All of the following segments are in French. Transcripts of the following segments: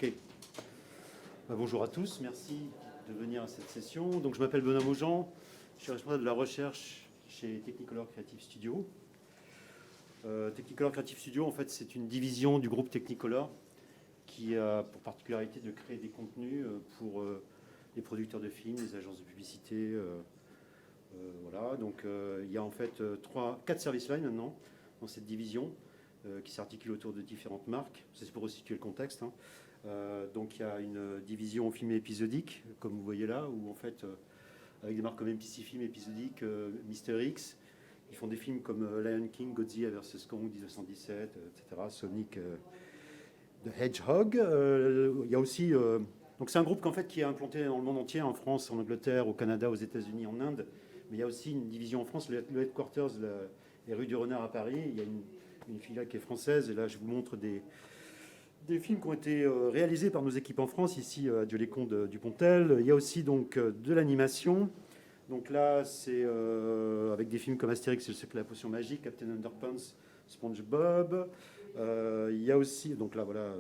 Ok. Bonjour à tous, merci de venir à cette session. Donc, je m'appelle Benoît Maujean, je suis responsable de la recherche chez Technicolor Creative Studio. Technicolor Creative Studio, en fait, c'est une division du groupe Technicolor qui a pour particularité de créer des contenus pour les producteurs de films, les agences de publicité. Voilà, donc il y a en fait 4 service lines maintenant dans cette division qui s'articule autour de différentes marques. C'est pour resituer le contexte. Donc il y a une division film épisodique, comme vous voyez là, où en fait, avec des marques comme MPC Film épisodique, Mister X, ils font des films comme Lion King, Godzilla vs Kong 1917, etc., Sonic the Hedgehog. Il y a aussi... donc c'est un groupe en fait, qui est implanté dans le monde entier, en France, en Angleterre, au Canada, aux États-Unis, en Inde. Mais il y a aussi une division en France, le headquarters, les rues du Renard à Paris. Il y a une filiale qui est française. Et là, je vous montre des films qui ont été réalisés par nos équipes en France, ici à Dieu-les-Comtes Dupontel. Il y a aussi donc de l'animation. Donc là, c'est avec des films comme Astérix et le secret de la potion magique, Captain Underpants, SpongeBob. Il y a aussi, donc là voilà,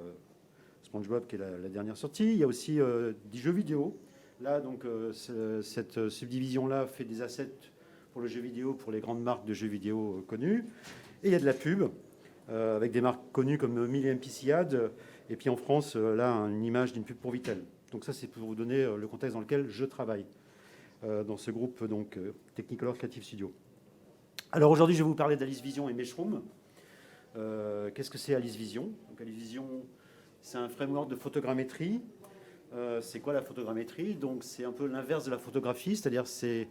SpongeBob qui est la dernière sortie. Il y a aussi des jeux vidéo. Là, donc, cette subdivision-là fait des assets pour le jeu vidéo, pour les grandes marques de jeux vidéo connues. Et il y a de la pub, avec des marques connues comme Mille et MPC Ad. Et puis en France, là, une image d'une pub pour Vitel. Donc ça, c'est pour vous donner le contexte dans lequel je travaille, dans ce groupe donc, Technicolor Creative Studio. Alors aujourd'hui, je vais vous parler d'Alice Vision et Meshroom. Qu'est-ce que c'est Alice Vision? Donc, Alice Vision, c'est un framework de photogrammétrie. C'est quoi la photogrammétrie? Donc c'est un peu l'inverse de la photographie, c'est-à-dire c'est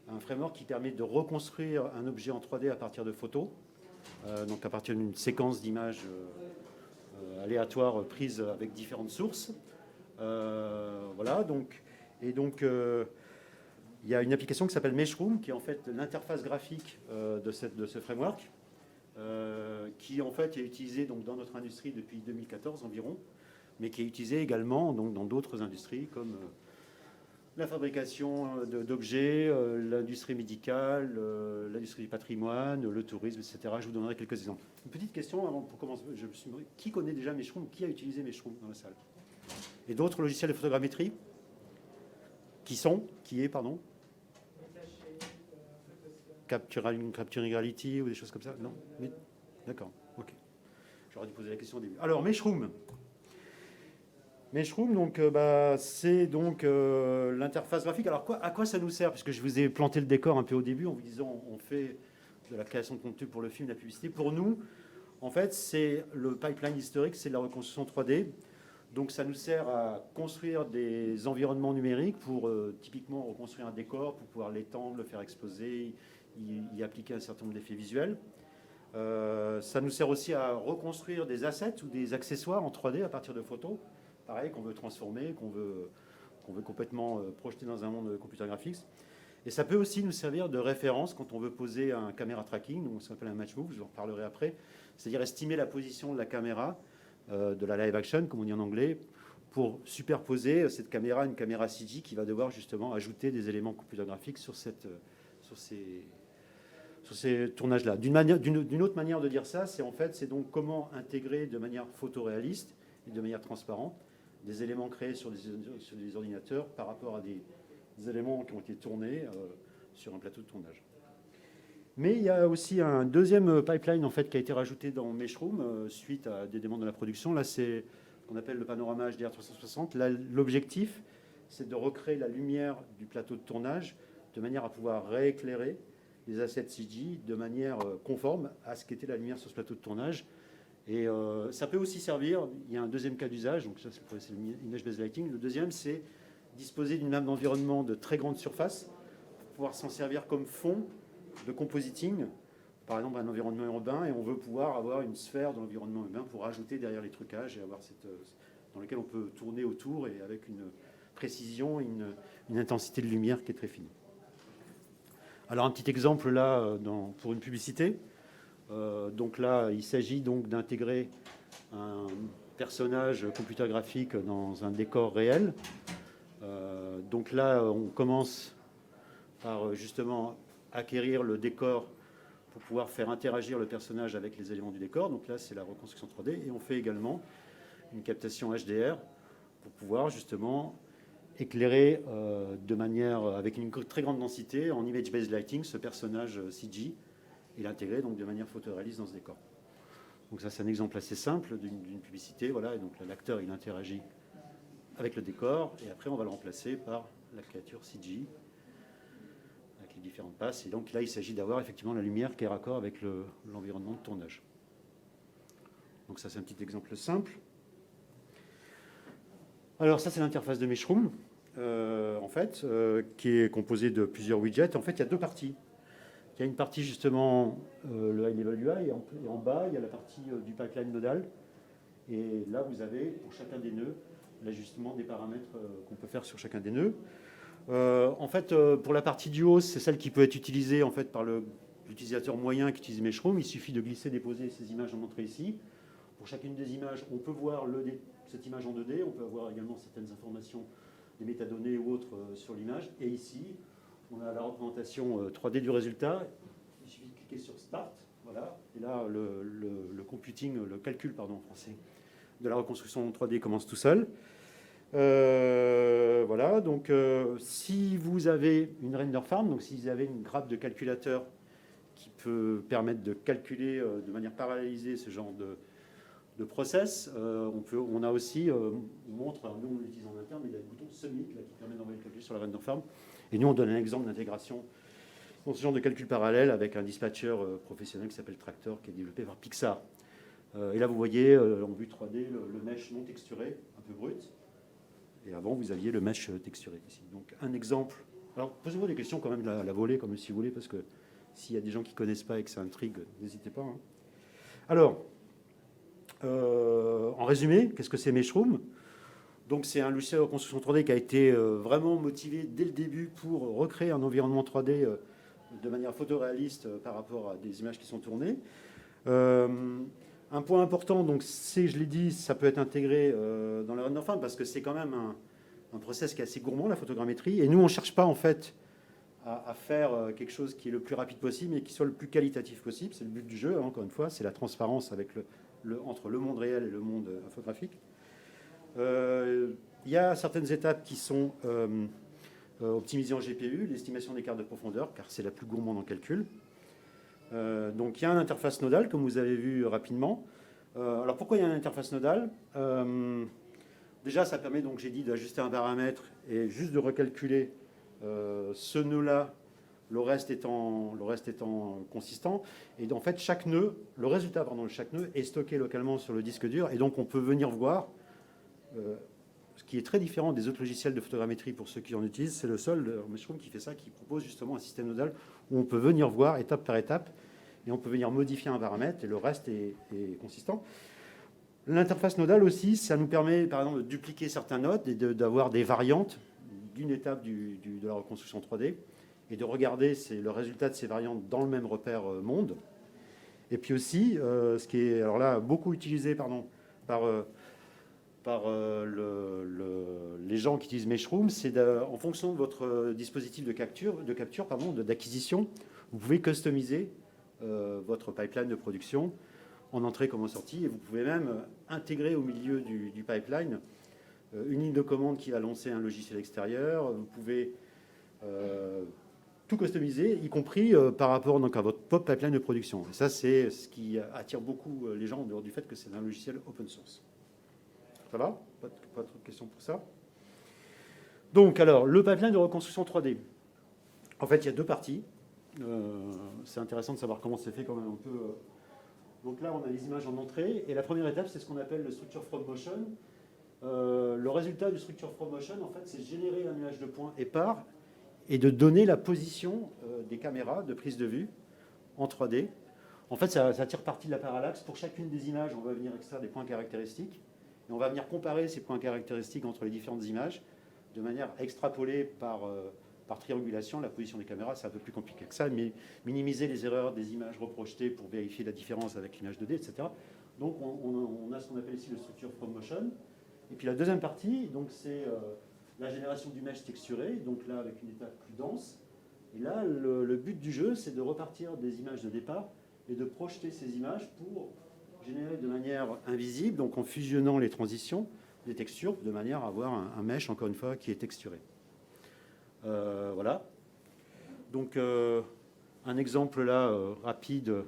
un framework qui permet de reconstruire un objet en 3D à partir de photos, donc à partir d'une séquence d'images aléatoires prises avec différentes sources. Voilà, donc, et donc il y a une application qui s'appelle Meshroom, qui est en fait l'interface graphique de ce framework, qui en fait est utilisée donc, dans notre industrie depuis 2014 environ, mais qui est utilisé également donc, dans d'autres industries comme la fabrication d'objets, l'industrie médicale, l'industrie du patrimoine, le tourisme, etc. Je vous donnerai quelques exemples. Une petite question avant pour commencer. Je me suis demandé, qui connaît déjà Meshroom? Qui a utilisé Meshroom dans la salle? Et d'autres logiciels de photogrammétrie? Qui est, pardon? Capturing Reality ou des choses comme ça? Non? D'accord, ok. J'aurais dû poser la question au début. Alors, Meshroom. Meshroom, donc, c'est donc l'interface graphique. Alors, à quoi ça nous sert? Puisque je vous ai planté le décor un peu au début en vous disant on fait de la création de contenu pour le film, la publicité. Pour nous, en fait, c'est le pipeline historique, c'est la reconstruction 3D. Donc, ça nous sert à construire des environnements numériques pour typiquement reconstruire un décor, pour pouvoir l'étendre, le faire exploser, y appliquer un certain nombre d'effets visuels. Ça nous sert aussi à reconstruire des assets ou des accessoires en 3D à partir de photos. Pareil, qu'on veut transformer, qu'on veut complètement projeter dans un monde computer graphics. Et ça peut aussi nous servir de référence quand on veut poser un caméra tracking, donc ça s'appelle un match move, je vous en reparlerai après, c'est-à-dire estimer la position de la caméra, de la live action, comme on dit en anglais, pour superposer cette caméra à une caméra CG qui va devoir justement ajouter des éléments computer graphiques sur ces tournages-là. D'une autre manière de dire ça, c'est donc comment intégrer de manière photoréaliste et de manière transparente des éléments créés sur des ordinateurs par rapport à des éléments qui ont été tournés sur un plateau de tournage. Mais il y a aussi un deuxième pipeline en fait, qui a été rajouté dans Meshroom suite à des demandes de la production. Là, c'est ce qu'on appelle le panorama HDR 360. Là, l'objectif, c'est de recréer la lumière du plateau de tournage de manière à pouvoir rééclairer les assets CG de manière conforme à ce qu'était la lumière sur ce plateau de tournage. Et ça peut aussi servir, il y a un deuxième cas d'usage, donc ça c'est l'image-based lighting. Le deuxième, c'est disposer d'une map d'environnement de très grande surface pour pouvoir s'en servir comme fond de compositing, par exemple un environnement urbain, et on veut pouvoir avoir une sphère dans l'environnement urbain pour ajouter derrière les trucages et avoir dans lequel on peut tourner autour et avec une précision, une intensité de lumière qui est très fine. Alors un petit exemple là pour une publicité. Donc là, il s'agit donc d'intégrer un personnage computer graphique dans un décor réel. Donc là, on commence par justement acquérir le décor pour pouvoir faire interagir le personnage avec les éléments du décor. Donc là, c'est la reconstruction 3D. Et on fait également une captation HDR pour pouvoir justement éclairer de manière, avec une très grande densité, en image-based lighting, ce personnage CG et l'intégrer donc de manière photoréaliste dans ce décor. Donc ça, c'est un exemple assez simple d'une publicité. Voilà, et donc l'acteur, il interagit avec le décor, et après, on va le remplacer par la créature CG avec les différentes passes. Et donc là, il s'agit d'avoir effectivement la lumière qui est raccord avec l'environnement de tournage. Donc ça, c'est un petit exemple simple. Alors ça, c'est l'interface de Meshroom, en fait, qui est composée de plusieurs widgets. En fait, il y a deux parties. Il y a une partie justement, le High Level UI, et en bas, il y a la partie du pipeline nodal. Et là, vous avez, pour chacun des nœuds, l'ajustement des paramètres qu'on peut faire sur chacun des nœuds. En fait, pour la partie du haut, c'est celle qui peut être utilisée en fait, par l'utilisateur moyen qui utilise Meshroom. Il suffit de glisser, déposer ces images en entrée ici. Pour chacune des images, on peut voir cette image en 2D. On peut avoir également certaines informations, des métadonnées ou autres sur l'image. Et ici, on a la représentation 3D du résultat. Il suffit de cliquer sur Start. Voilà. Et là, le computing, le calcul, pardon, en français, de la reconstruction 3D commence tout seul. Voilà, donc si vous avez une render farm, donc si vous avez une grappe de calculateur qui peut permettre de calculer de manière parallélisée ce genre de process, on a aussi, on montre, nous on l'utilise en interne, mais il y a le bouton Submit là, qui permet d'envoyer le calcul sur la render farm. Et nous on donne un exemple d'intégration dans ce genre de calcul parallèle avec un dispatcher professionnel qui s'appelle Tractor, qui est développé par Pixar. Et là vous voyez en vue 3D le mesh non texturé, un peu brut. Et avant, vous aviez le mesh texturé ici. Donc, un exemple. Alors, posez-vous des questions quand même la volée, comme si vous voulez, parce que s'il y a des gens qui ne connaissent pas et que ça intrigue, n'hésitez pas. Hein. Alors, en résumé, qu'est-ce que c'est Meshroom? Donc, c'est un logiciel de reconstruction 3D qui a été vraiment motivé dès le début pour recréer un environnement 3D de manière photoréaliste par rapport à des images qui sont tournées. Un point important, donc je l'ai dit, ça peut être intégré dans la render farm parce que c'est quand même un process qui est assez gourmand, la photogrammétrie. Et nous, on ne cherche pas en fait à faire quelque chose qui est le plus rapide possible et qui soit le plus qualitatif possible. C'est le but du jeu, hein, encore une fois, c'est la transparence avec entre le monde réel et le monde infographique. Il y a certaines étapes qui sont optimisées en GPU, l'estimation des cartes de profondeur, car c'est la plus gourmande en calcul. Donc il y a une interface nodale, comme vous avez vu rapidement. Alors pourquoi il y a une interface nodale? Déjà, ça permet, donc j'ai dit, d'ajuster un paramètre et juste de recalculer ce nœud-là, le reste étant consistant. Et en fait, le résultat de chaque nœud est stocké localement sur le disque dur. Et donc on peut venir voir, ce qui est très différent des autres logiciels de photogrammétrie pour ceux qui en utilisent. C'est le seul de Meshroom qui fait ça, qui propose justement un système nodal où on peut venir voir étape par étape et on peut venir modifier un paramètre et le reste est consistant. L'interface nodale aussi, ça nous permet par exemple de dupliquer certains nodes et d'avoir des variantes d'une étape de la reconstruction 3D et de regarder le résultat de ces variantes dans le même repère monde. Et puis aussi, ce qui est alors là beaucoup utilisé par les gens qui utilisent Meshroom, c'est en fonction de votre dispositif d'acquisition, vous pouvez customiser votre pipeline de production en entrée comme en sortie, et vous pouvez même intégrer au milieu du pipeline une ligne de commande qui va lancer un logiciel extérieur. Vous pouvez tout customiser, y compris par rapport donc, à votre propre pipeline de production. Et ça, c'est ce qui attire beaucoup les gens en dehors du fait que c'est un logiciel open source. Ça va? Pas trop de questions pour ça. Donc, alors, le pipeline de reconstruction 3D. En fait, il y a deux parties. C'est intéressant de savoir comment c'est fait quand même un peu. Donc là, on a les images en entrée. Et la première étape, c'est ce qu'on appelle le structure from motion. Le résultat du structure from motion, en fait, c'est générer un nuage de points épars et de donner la position des caméras de prise de vue en 3D. En fait, ça tire parti de la parallaxe. Pour chacune des images, on va venir extraire des points caractéristiques. Et on va venir comparer ces points caractéristiques entre les différentes images de manière à extrapoler par triangulation la position des caméras. C'est un peu plus compliqué que ça, mais minimiser les erreurs des images reprojetées pour vérifier la différence avec l'image 2D, etc. Donc on a ce qu'on appelle ici le structure from motion. Et puis la deuxième partie, donc c'est la génération du mesh texturé, donc là avec une étape plus dense. Et là, le but du jeu, c'est de repartir des images de départ et de projeter ces images pour généré de manière invisible, donc en fusionnant les transitions, des textures, de manière à avoir un mesh, encore une fois, qui est texturé. Voilà. Donc, un exemple là, rapide de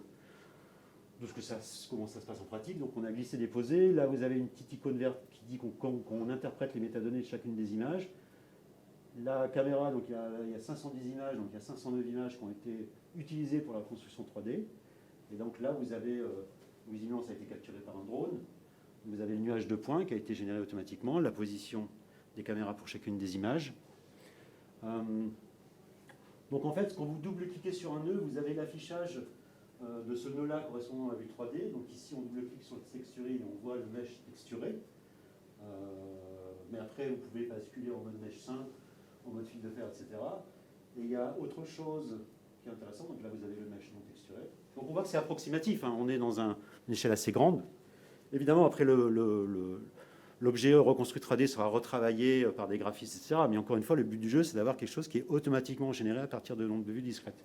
comment ça se passe en pratique. Donc, on a glissé-déposé. Là, vous avez une petite icône verte qui dit qu'on interprète les métadonnées de chacune des images. La caméra, donc il y a 510 images, donc il y a 509 images qui ont été utilisées pour la construction 3D. Et donc là, vous avez, visiblement, ça a été capturé par un drone. Vous avez le nuage de points qui a été généré automatiquement, la position des caméras pour chacune des images. Donc en fait, quand vous double-cliquez sur un nœud, vous avez l'affichage de ce nœud-là correspondant à la vue 3D. Donc ici, on double-clique sur le texturing et on voit le mesh texturé. Mais après, vous pouvez basculer en mode mesh simple, en mode fil de fer, etc. Et il y a autre chose qui est intéressante. Donc là, vous avez le mesh non texturé. Donc on voit que c'est approximatif. Hein. On est dans une échelle assez grande. Évidemment, après, l'objet reconstruit 3D sera retravaillé par des graphistes, etc. Mais encore une fois, le but du jeu, c'est d'avoir quelque chose qui est automatiquement généré à partir de nombres de vues discrètes.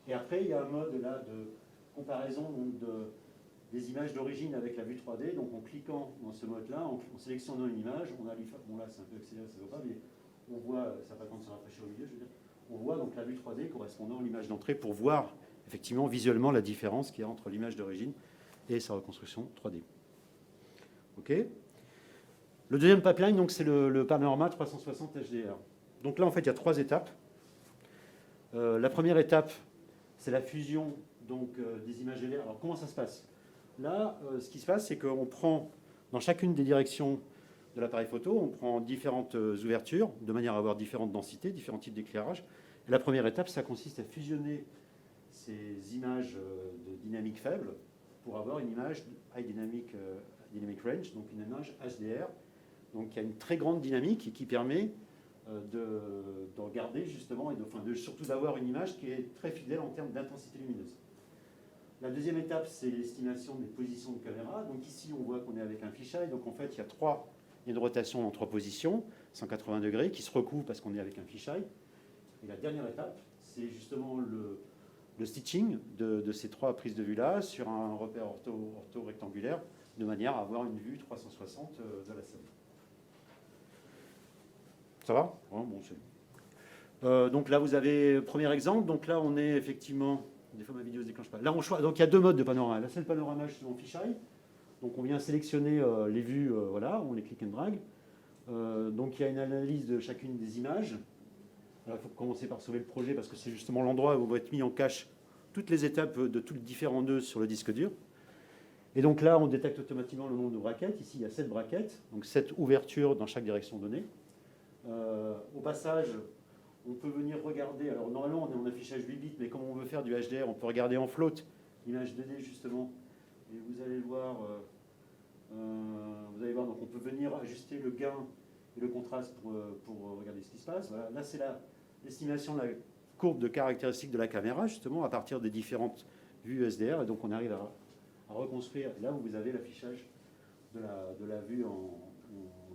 Et après, il y a un mode là, de comparaison des images d'origine avec la vue 3D. Donc en cliquant dans ce mode-là, en sélectionnant une image, on a bon là c'est un peu accéléré, ça ne va pas, mais on voit, ça va pas quand ça rafraîchir au milieu, je veux dire, on voit donc la vue 3D correspondant à l'image d'entrée pour voir effectivement visuellement la différence qu'il y a entre l'image d'origine et sa reconstruction 3D. OK. Le deuxième pipeline, donc, c'est le panorama 360 HDR. Donc là, en fait, il y a 3 étapes. La première étape, c'est la fusion donc, des images LR. Alors, comment ça se passe? Là, ce qui se passe, c'est qu'on prend, dans chacune des directions de l'appareil photo, on prend différentes ouvertures, de manière à avoir différentes densités, différents types d'éclairage. Et la première étape, ça consiste à fusionner ces images de dynamique faible pour avoir une image high dynamic range, donc une image HDR. Donc il y a une très grande dynamique et qui permet de regarder justement et surtout d'avoir une image qui est très fidèle en termes d'intensité lumineuse. La deuxième étape, c'est l'estimation des positions de caméra. Donc ici, on voit qu'on est avec un fisheye. Donc en fait, il y a une rotation en 3 positions, 180 degrés, qui se recouvre parce qu'on est avec un fisheye. Et la dernière étape, c'est justement le stitching de ces 3 prises de vue-là sur un repère ortho-rectangulaire, de manière à avoir une vue 360 de la scène. Ça va? Bon, donc là, vous avez premier exemple. Donc là, on est effectivement... Des fois, ma vidéo ne se déclenche pas. Là, donc il y a 2 modes de panorama. Là, c'est le panorama justement fisheye. Donc on vient sélectionner les vues, voilà, on les click and drag. Donc il y a une analyse de chacune des images. Alors, il faut commencer par sauver le projet parce que c'est justement l'endroit où vont être mis en cache toutes les étapes de tous les différents nœuds sur le disque dur. Et donc là, on détecte automatiquement le nombre de braquettes. Ici, il y a 7 braquettes, donc 7 ouvertures dans chaque direction donnée. Au passage, on peut venir regarder, alors normalement on est en affichage 8 bits, mais comme on veut faire du HDR, on peut regarder en float l'image 2D justement. Et vous allez voir, donc on peut venir ajuster le gain et le contraste pour regarder ce qui se passe. Voilà. Là, c'est l'estimation de la courbe de caractéristiques de la caméra, justement, à partir des différentes vues SDR. Et donc, on arrive à reconstruire là où vous avez l'affichage de la vue en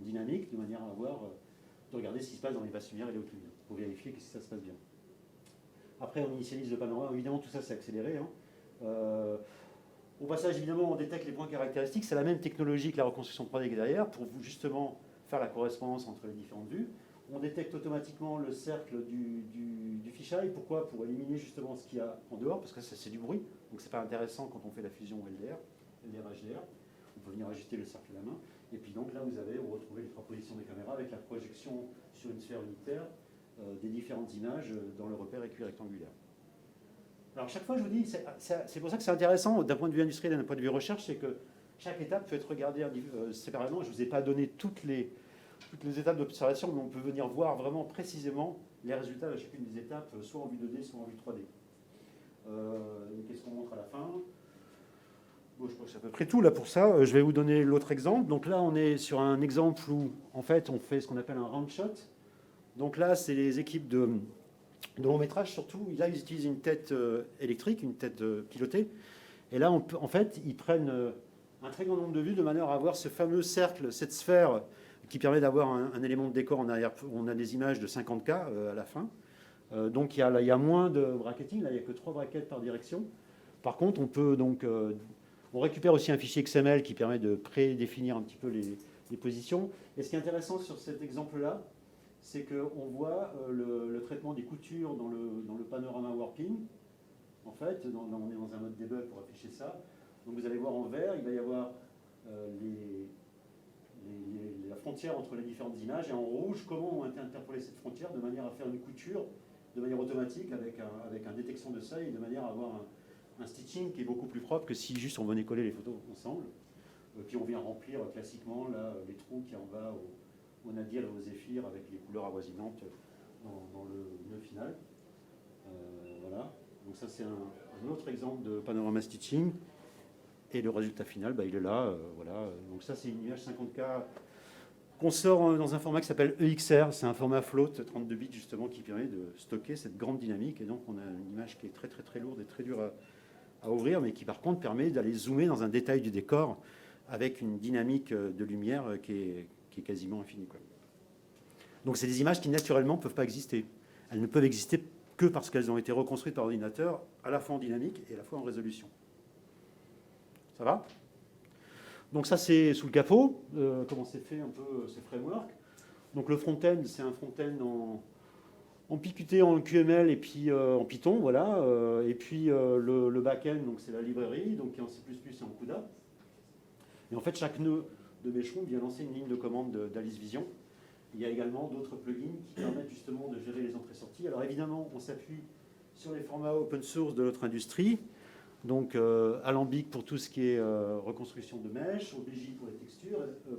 dynamique, de manière à de regarder ce qui se passe dans les basses lumières et les hautes lumières, pour vérifier que ça se passe bien. Après, on initialise le panorama. Évidemment, tout ça, c'est accéléré. Hein. Au passage, évidemment, on détecte les points caractéristiques. C'est la même technologie que la reconstruction 3D qui est derrière, pour justement faire la correspondance entre les différentes vues. On détecte automatiquement le cercle du fisheye. Pourquoi? Pour éliminer justement ce qu'il y a en dehors, parce que ça, c'est du bruit. Donc, c'est pas intéressant quand on fait la fusion LDR, HDR. On peut venir ajuster le cercle à la main. Et puis donc là, vous retrouvez les 3 positions des caméras avec la projection sur une sphère unitaire des différentes images dans le repère équirectangulaire. Alors chaque fois, je vous dis, c'est pour ça que c'est intéressant d'un point de vue industriel et d'un point de vue recherche, c'est que chaque étape peut être regardée séparément. Je ne vous ai pas donné toutes les étapes d'observation, mais on peut venir voir vraiment précisément les résultats de chacune des étapes, soit en vue 2D, soit en vue 3D. Qu'est-ce qu'on montre à la fin? Bon, je crois que c'est à peu près tout là pour ça. Je vais vous donner l'autre exemple. Donc là, on est sur un exemple où, en fait, on fait ce qu'on appelle un round shot. Donc là, c'est les équipes de long métrage surtout. Là, ils utilisent une tête électrique, une tête pilotée. Et là, en fait, ils prennent un très grand nombre de vues de manière à avoir ce fameux cercle, cette sphère qui permet d'avoir un élément de décor en arrière. On a des images de 50K à la fin. Donc il y a moins de bracketing. Là, il n'y a que 3 braquettes par direction. Par contre, on peut donc On récupère aussi un fichier XML qui permet de prédéfinir un petit peu les positions. Et ce qui est intéressant sur cet exemple-là, c'est qu'on voit le traitement des coutures dans le panorama warping. En fait, on est dans un mode debug pour afficher ça. Donc vous allez voir en vert, il va y avoir la frontière entre les différentes images, et en rouge, comment on a interpolé cette frontière de manière à faire une couture de manière automatique avec un détection de seuil, de manière à avoir un stitching qui est beaucoup plus propre que si juste on venait coller les photos ensemble. Puis on vient remplir classiquement là, les trous qui en bas au nadir et au zéphyr avec les couleurs avoisinantes dans le nœud final. Voilà. Donc ça c'est un autre exemple de panorama stitching. Et le résultat final, il est là. Voilà. Donc ça c'est une image 50K qu'on sort dans un format qui s'appelle EXR. C'est un format float 32 bits justement qui permet de stocker cette grande dynamique. Et donc on a une image qui est très très très lourde et très dure à ouvrir, mais qui par contre permet d'aller zoomer dans un détail du décor avec une dynamique de lumière qui est quasiment infinie, quoi. Donc c'est des images qui naturellement ne peuvent pas exister. Elles ne peuvent exister que parce qu'elles ont été reconstruites par ordinateur, à la fois en dynamique et à la fois en résolution. Ça va? Donc ça c'est sous le capot, comment c'est fait un peu ces frameworks. Donc le front-end, c'est un front-end en Pqt, en QML et puis en Python, voilà. Et puis le back-end, donc c'est la librairie, donc qui est en C++ et en CUDA. Et en fait, chaque nœud de Meshroom vient lancer une ligne de commande d'Alice Vision. Il y a également d'autres plugins qui permettent justement de gérer les entrées-sorties. Alors évidemment, on s'appuie sur les formats open source de notre industrie. Donc Alembic pour tout ce qui est reconstruction de mèches, OBJ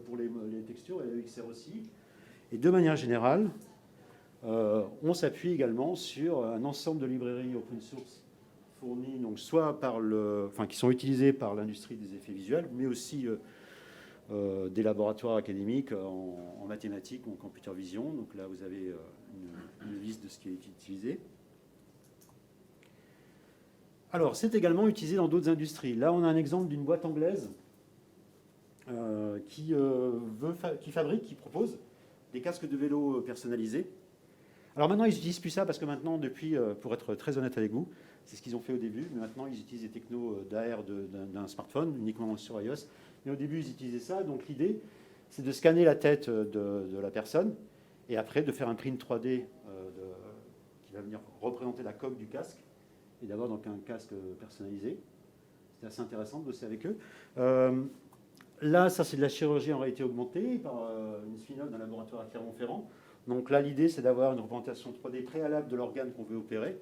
pour les textures et EXR aussi. Et de manière générale, on s'appuie également sur un ensemble de librairies open source fournies, donc soit qui sont utilisées par l'industrie des effets visuels, mais aussi des laboratoires académiques en mathématiques ou en computer vision. Donc là, vous avez une liste de ce qui est utilisé. Alors, c'est également utilisé dans d'autres industries. Là, on a un exemple d'une boîte anglaise qui propose des casques de vélo personnalisés. Alors maintenant, ils n'utilisent plus ça parce que maintenant, depuis, pour être très honnête avec vous, c'est ce qu'ils ont fait au début, mais maintenant, ils utilisent des technos d'AR d'un smartphone, uniquement sur iOS. Mais au début, ils utilisaient ça. Donc l'idée, c'est de scanner la tête de la personne et après de faire un print 3D qui va venir représenter la coque du casque et d'avoir donc un casque personnalisé. C'était assez intéressant de bosser avec eux. Là, ça, c'est de la chirurgie en réalité augmentée par une spin-off d'un laboratoire à Clermont-Ferrand. Donc là, l'idée, c'est d'avoir une représentation 3D préalable de l'organe qu'on veut opérer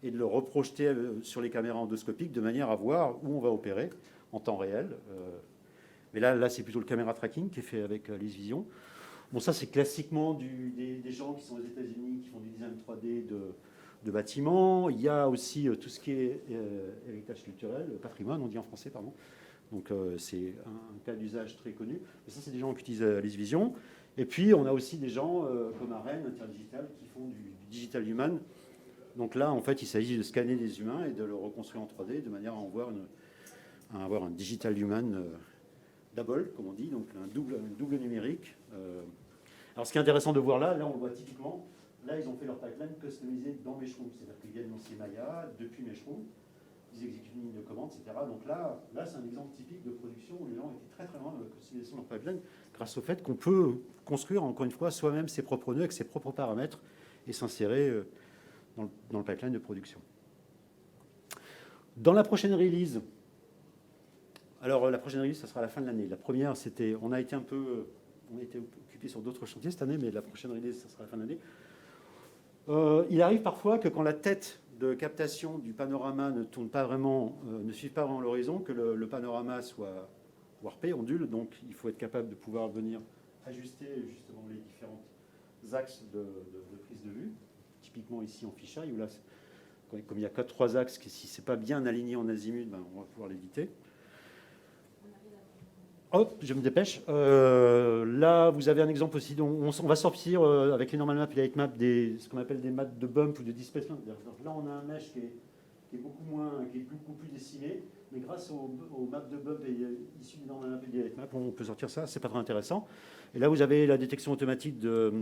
et de le reprojeter sur les caméras endoscopiques de manière à voir où on va opérer en temps réel. Mais là c'est plutôt le caméra tracking qui est fait avec Alice Vision. Bon, ça, c'est classiquement des gens qui sont aux États-Unis, qui font du design 3D de bâtiments. Il y a aussi tout ce qui est héritage culturel, patrimoine, on dit en français, pardon. Donc c'est un cas d'usage très connu. Mais ça, c'est des gens qui utilisent Alice Vision. Et puis, on a aussi des gens comme Aren, Interdigital, qui font du digital human. Donc là, en fait, il s'agit de scanner des humains et de le reconstruire en 3D de manière à avoir un digital human double, comme on dit, donc un double numérique. Alors, ce qui est intéressant de voir là on le voit typiquement. Là, ils ont fait leur pipeline customisé dans Meshroom. C'est-à-dire qu'ils viennent lancer Maya depuis Meshroom. Ils exécutent une ligne de commande, etc. Donc là c'est un exemple typique de production où les gens étaient très très loin de la customisation de leur pipeline grâce au fait qu'on peut construire, encore une fois, soi-même ses propres nœuds avec ses propres paramètres et s'insérer dans le pipeline de production. Dans la prochaine release, alors la prochaine release, ça sera à la fin de l'année. La première, on a été occupé sur d'autres chantiers cette année, mais la prochaine release, ça sera à la fin de l'année. Il arrive parfois que quand la tête de captation du panorama ne tourne pas vraiment, ne suive pas vraiment l'horizon, que le panorama soit warpé, ondule, donc il faut être capable de pouvoir venir ajuster justement les différents axes de prise de vue. Typiquement ici en fisheye, où là, comme il n'y a que 3 axes, si ce n'est pas bien aligné en azimut, on va pouvoir l'éviter. Hop, je me dépêche. Là, vous avez un exemple aussi. On va sortir avec les normal maps et les height maps ce qu'on appelle des maps de bump ou de displacement. Là, on a un mesh qui est beaucoup plus décimé, mais grâce aux maps de bump issues des normal maps et des height maps, on peut sortir ça. C'est pas très intéressant. Et là, vous avez la détection automatique de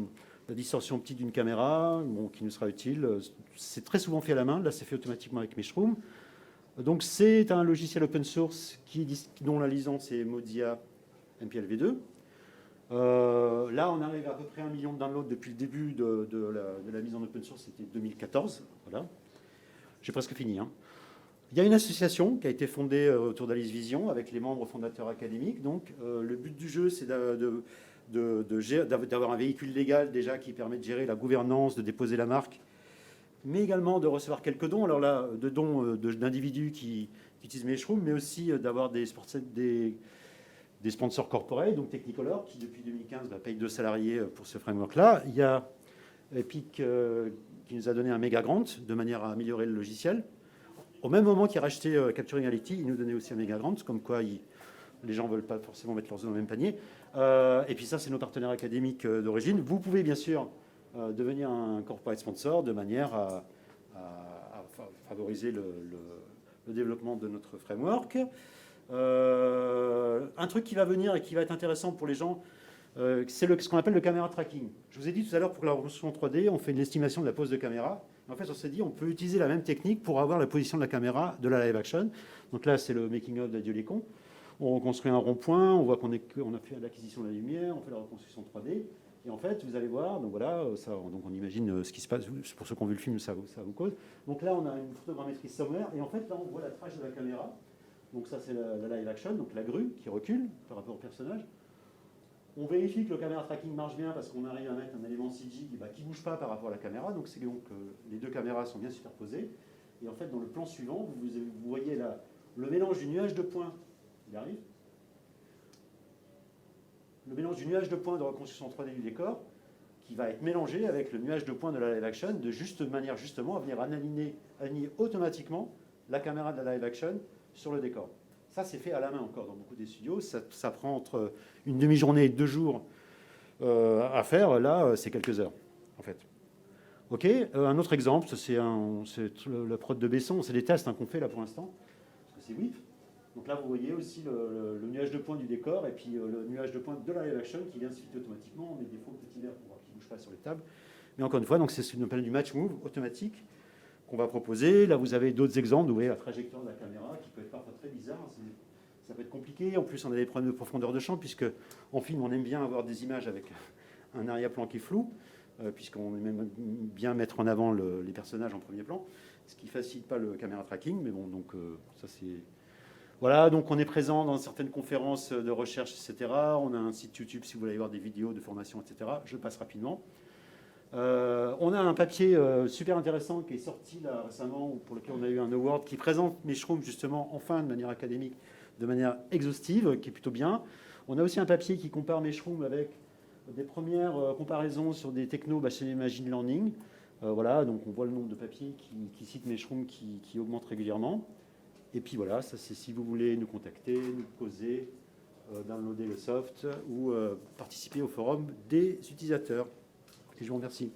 la distorsion optique d'une caméra, qui nous sera utile. C'est très souvent fait à la main. Là, c'est fait automatiquement avec Meshroom. Donc c'est un logiciel open source dont la licence est Mozilla MPLv2. Là, on arrive à peu près 1 million de downloads depuis le début de la mise en open source, c'était 2014. Voilà. J'ai presque fini. Hein. Il y a une association qui a été fondée autour d'Alice Vision avec les membres fondateurs académiques. Donc, le but du jeu, c'est d'avoir un véhicule légal déjà qui permet de gérer la gouvernance, de déposer la marque, mais également de recevoir quelques dons. Alors là, de dons d'individus qui utilisent Meshroom, mais aussi d'avoir des sponsors corporate, donc Technicolor, qui depuis 2015 paye 2 salariés pour ce framework-là. Il y a Epic qui nous a donné un méga grant de manière à améliorer le logiciel. Au même moment qu'il a racheté Capturing Reality, il nous donnait aussi un méga grant, comme quoi les gens ne veulent pas forcément mettre leurs œufs dans le même panier. Et puis ça, c'est nos partenaires académiques d'origine. Vous pouvez bien sûr devenir un corporate sponsor de manière à favoriser le développement de notre framework. Un truc qui va venir et qui va être intéressant pour les gens, c'est ce qu'on appelle le caméra tracking. Je vous ai dit tout à l'heure, pour la reconstruction 3D, on fait une estimation de la pose de caméra. En fait, on s'est dit on peut utiliser la même technique pour avoir la position de la caméra de la live action. Donc là, c'est le making-of d'Adieu les cons. On reconstruit un rond-point, on voit qu'on a fait l'acquisition de la lumière, on fait la reconstruction 3D. Et en fait, vous allez voir, donc voilà, donc on imagine ce qui se passe. Pour ceux qui ont vu le film, ça vous cause. Donc là, on a une photogrammétrie sommaire. Et en fait, là, on voit la trace de la caméra. Donc ça, c'est la live action, donc la grue qui recule par rapport au personnage. On vérifie que le caméra tracking marche bien parce qu'on arrive à mettre un élément CG qui ne bouge pas par rapport à la caméra. Donc c'est donc les deux caméras sont bien superposées. Et en fait, dans le plan suivant, vous voyez là, le mélange du nuage de points. Il arrive. Le mélange du nuage de points de reconstruction 3D du décor qui va être mélangé avec le nuage de points de la live action de manière justement à venir aligner automatiquement la caméra de la live action sur le décor. Ça, c'est fait à la main encore dans beaucoup des studios. Ça prend entre une demi-journée et 2 jours à faire. Là, c'est quelques heures, en fait. OK. Un autre exemple, c'est la prod de Besson. C'est des tests qu'on fait là pour l'instant. Parce que c'est WIP. Donc là, vous voyez aussi le nuage de points du décor et puis le nuage de points de la live action qui vient se fitter automatiquement. On met des faux petits verres pour voir qu'ils ne bougent pas sur les tables. Mais encore une fois, c'est ce qu'on appelle du match move automatique qu'on va proposer. Là, vous avez d'autres exemples. Vous voyez la trajectoire de la caméra qui peut être parfois très bizarre. Ça peut être compliqué. En plus, on a des problèmes de profondeur de champ puisque en film, on aime bien avoir des images avec un arrière-plan qui est flou, puisqu'on aime bien mettre en avant les personnages en premier plan, ce qui ne facilite pas le caméra tracking. Mais bon, donc ça c'est... Voilà, donc on est présent dans certaines conférences de recherche, etc. On a un site YouTube si vous voulez voir des vidéos de formation, etc. Je passe rapidement. On a un papier super intéressant qui est sorti là récemment, pour lequel on a eu un award, qui présente Meshroom justement enfin de manière académique, de manière exhaustive, qui est plutôt bien. On a aussi un papier qui compare Meshroom avec des premières comparaisons sur des technos chez Machine Learning. Voilà, donc on voit le nombre de papiers qui citent Meshroom qui augmente régulièrement. Et puis voilà, ça c'est si vous voulez nous contacter, nous poser, downloader le soft ou participer au forum des utilisateurs. Et je vous remercie.